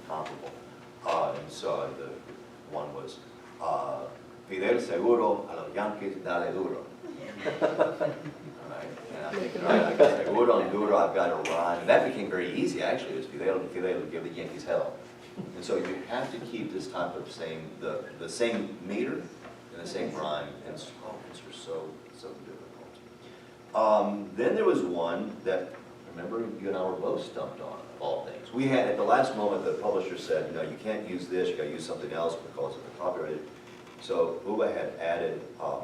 comparable. And so the one was, Fidel seguro, a los Yankees dale duro. Right? And I think, right, seguro and duro, I've got to rhyme. And that became very easy, actually. It was Fidel and Fidel give the Yankees hell. And so you have to keep this type of the same meter and the same rhyme, and slogans are so difficult. Then there was one that, remember, you and I were both stumped on, of all things. We had, at the last moment, the publisher said, you can't use this, you got to use something else because of the copyrighted. So Uba had added a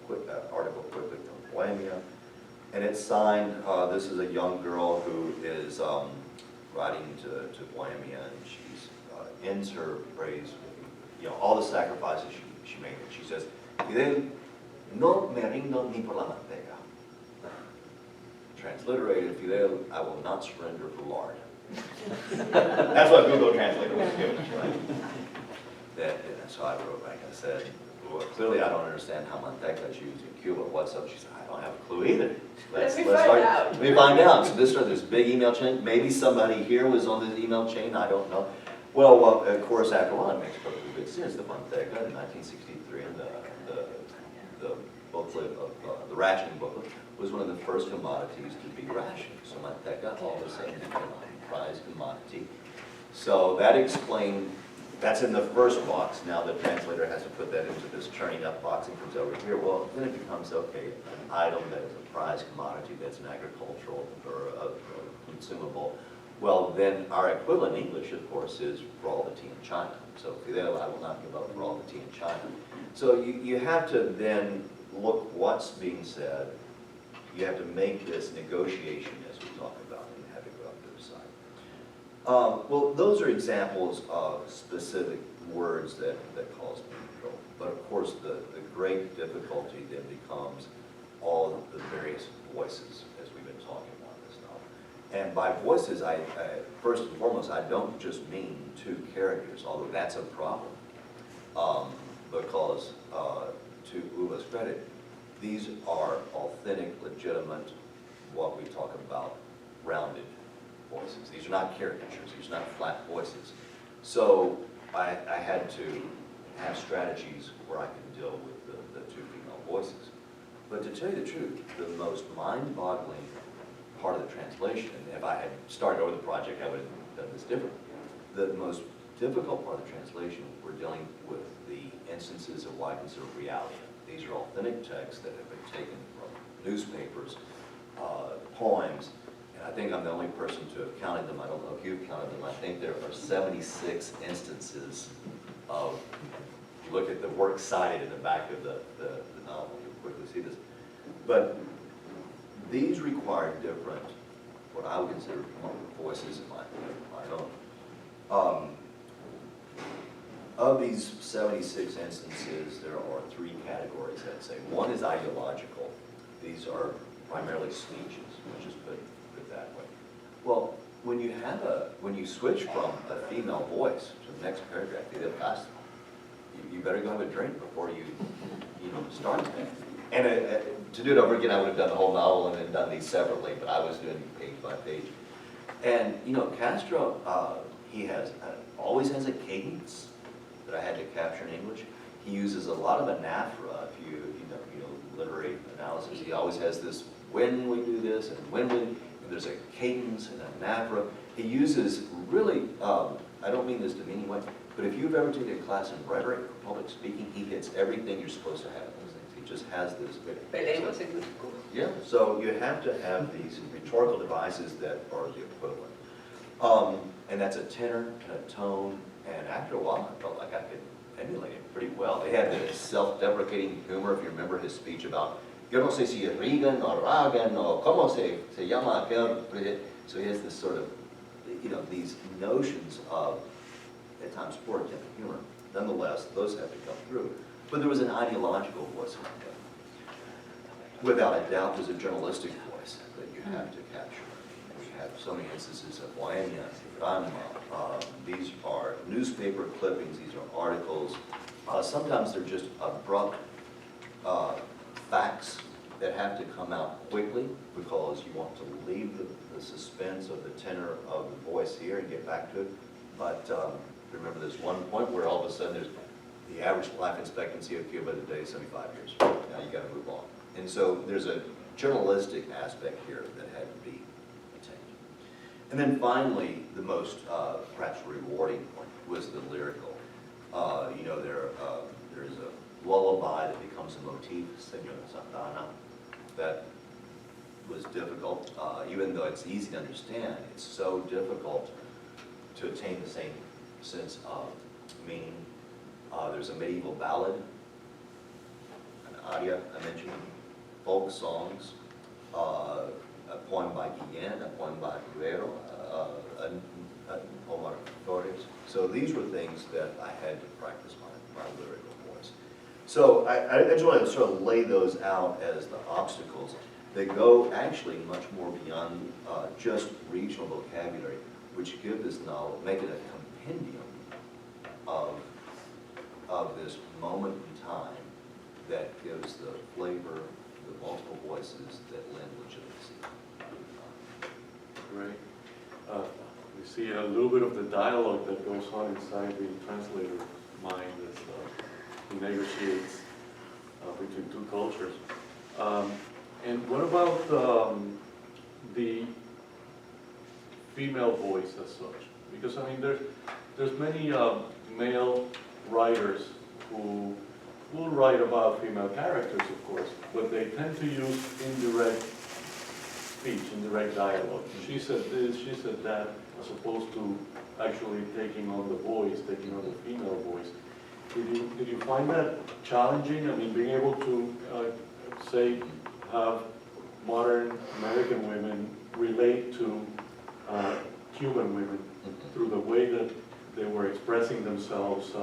quick article quickly from Bohemia, and it's signed. This is a young girl who is writing to Bohemia, and she ends her phrase with, all the sacrifices she made. And she says, Fidel, no me rindo ni por la manteca. Transliterated, Fidel, I will not surrender for lard. That's what Google Translator was giving us, right? And so I wrote back and said, well, clearly I don't understand how manteca is used in Cuba. What's up? She said, I don't have a clue either. Let me find out. So this big email chain. Maybe somebody here was on this email chain. I don't know. Well, of course, Aragón makes perfectly good sense. The manteca in 1963, and the booklet of the rationing booklet was one of the first commodities to be rationed. So manteca, all of a sudden, became a prized commodity. So that explained. That's in the first box. Now the translator has to put that into this churning up box and comes over here. Well, then it becomes, okay, an item that is a prized commodity, that's an agricultural or a consumable. Well, then our equivalent in English, of course, is for all the tea in China. So Fidel, I will not give up for all the tea in China. So you have to then look what's being said. You have to make this negotiation, as we talk about, and have it go up to the side. Well, those are examples of specific words that cause control. But of course, the great difficulty then becomes all of the various voices, as we've been talking about this novel. And by voices, I first and foremost, I don't just mean two characters, although that's a problem. Because to Uva's credit, these are authentic, legitimate, what we talk about, rounded voices. These are not caricatures, these are not flat voices. So I had to have strategies where I could deal with the two female voices. But to tell you the truth, the most mind-boggling part of the translation, and if I had started over the project, I would have done this differently. The most difficult part of the translation, we're dealing with the instances of what I consider reality. These are authentic texts that have been taken from newspapers, poems, and I think I'm the only person to have counted them. I don't know if you've counted them. I think there are 76 instances of, if you look at the works cited in the back of the novel, you'll quickly see this. But these require different, what I would consider voices in my own. Of these 76 instances, there are three categories, I'd say. One is ideological. These are primarily speeches, let's just put it that way. Well, when you switch from a female voice to the next paragraph, you better go have a drink before you start that. And to do it over again, I would have done the whole novel and then done these separately, but I was doing page by page. And Castro, he always has a cadence that I had to capture in English. He uses a lot of anaphora. If you know literary analysis, he always has this when we do this and and there's a cadence and an anaphora. He uses really, I don't mean this demeaning way, but if you've ever taken a class in rhetoric or public speaking, he hits everything you're supposed to have in those things. He just has this. Pelé was a good school. Yeah, so you have to have these rhetorical devices that are the equivalent. And that's a tenor and a tone, and after a while I felt like I could emulate it pretty well. They had this self-deprecating humor, if you remember his speech about, yo no sé si Reagan or Aragón or como se llama aquel. So he has this sort of, these notions of, at times, poor attempt at humor. Nonetheless, those have to come through. But there was an ideological voice in it. Without a doubt, there's a journalistic voice that you have to capture. We have so many instances of Bohemia, Drama. These are newspaper clippings, these are articles. Sometimes they're just abrupt facts that have to come out quickly because you want to leave the suspense of the tenor of the voice here and get back to it. But remember, there's one point where all of a sudden there's the average life expectancy of Cuba today is 75 years. Now you got to move on. And so there's a journalistic aspect here that had to be attained. And then finally, the most perhaps rewarding point was the lyrical. You know, there's a lullaby that becomes a motif, Senor Santana, that was difficult. Even though it's easy to understand, it's so difficult to attain the same sense of meaning. There's a medieval ballad, an aria I mentioned, folk songs, a poem by Guillen, a poem by Rivero, Omar Torres. So these were things that I had to practice my lyrical voice. So I just wanted to sort of lay those out as the obstacles. They go actually much more beyond just regional vocabulary, which give this novel, make it a compendium of this moment in time that gives the flavor, the multiple voices that lend legitimacy. Right. We see a little bit of the dialogue that goes on inside the translator's mind as he negotiates between two cultures. And what about the female voice as such? Because I mean, there's many male writers who will write about female characters, of course, but they tend to use indirect speech, indirect dialogue. She said this, she said that, as opposed to actually taking on the voice, taking on the female voice. Did you find that challenging? I mean, being able to, say, have modern American women relate to Cuban women through the way that they were expressing themselves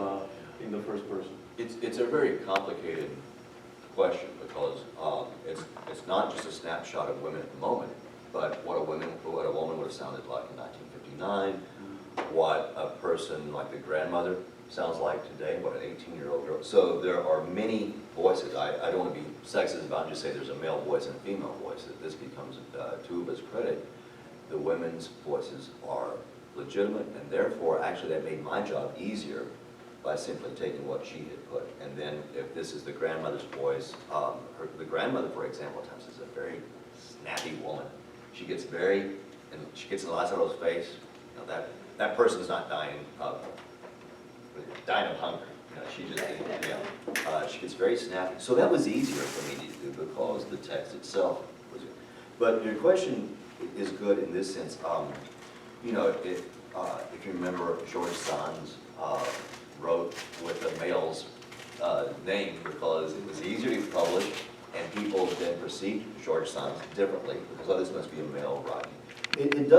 in the first person? It's a very complicated question because it's not just a snapshot of women at the moment, but what a woman would have sounded like in 1959, what a person like the grandmother sounds like today, what an 18-year-old girl. So there are many voices. I don't want to be sexist about it, just say there's a male voice and a female voice. That this becomes to Uba's credit. The women's voices are legitimate, and therefore, actually, that made my job easier by simply taking what she had put. And then, if this is the grandmother's voice, the grandmother, for example, at times is a very snappy woman. She gets in the last of those face. You know, that person's not dying of hunger. You know, she gets very snappy. So that was easier for me to do because the text itself was good. But your question is good in this sense. You know, if you remember, George Sand's wrote with the male's name because it was easier to publish, and people then perceived George Sand differently because this must be a male writing. It does.